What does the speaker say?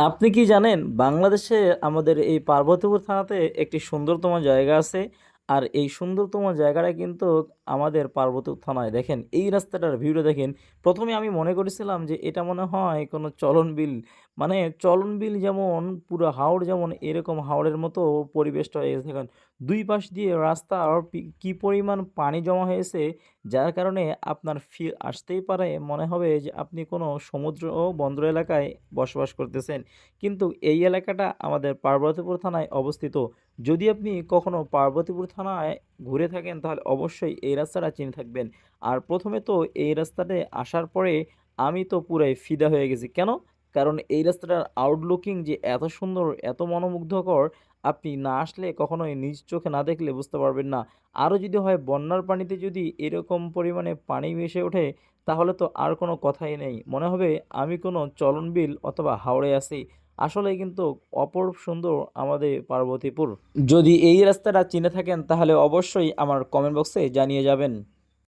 আপনি কি জানেন বাংলাদেশে আমাদের এই পার্বতীপুর থানাতে একটি সুন্দরতম জায়গা আছে। আর এই সুন্দরতম জায়গাটা কিন্তু আমাদের পার্বতীপুর থানায়। দেখেন এই রাস্তাটার ভিউটা দেখেন। প্রথমে আমি মনে করেছিলাম যে এটা মনে হয় কোনো চলন বিল, মানে চলন বিল যেমন পুরো হাওড়, যেমন এরকম হাওড়ের মতো পরিবেশটা হয়ে গেছে। দেখেন দুই পাশ দিয়ে রাস্তা আর কি পরিমাণ পানি জমা হয়েছে, যার কারণে আপনার ফিল আসতেই পারে, মনে হবে যে আপনি কোনো সমুদ্র ও বন্দর এলাকায় বসবাস করতেছেন। কিন্তু এই এলাকাটা আমাদের পার্বতীপুর থানায় অবস্থিত। যদি আপনি কখনো পার্বতীপুর থানায় ঘুরে থাকেন তাহলে অবশ্যই এই রাস্তাটা চিনে থাকবেন। আর প্রথমে তো এই রাস্তাতে আসার পরে আমি তো পুরাই ফিদা হয়ে গেছি। কেন? কারণ এই রাস্তাটার আউটলুকিং যে এত সুন্দর, এত মনোমুগ্ধকর, আপনি না আসলে কখনোই নিজ চোখে না দেখলে বুঝতে পারবেন না। আরও যদি হয় বন্যার পানিতে যদি এরকম পরিমাণে পানি ভেসে ওঠে, তাহলে তো আর কোনো কথাই নেই। মনে হবে আমি কোনো চলন বিল অথবা হাওড়ে আছি। আসলেই কিন্তু অপরূপ সুন্দর আমাদের পার্বতীপুর। যদি এই রাস্তাটা চিনে থাকেন তাহলে অবশ্যই আমার কমেন্ট বক্সে জানিয়ে যাবেন।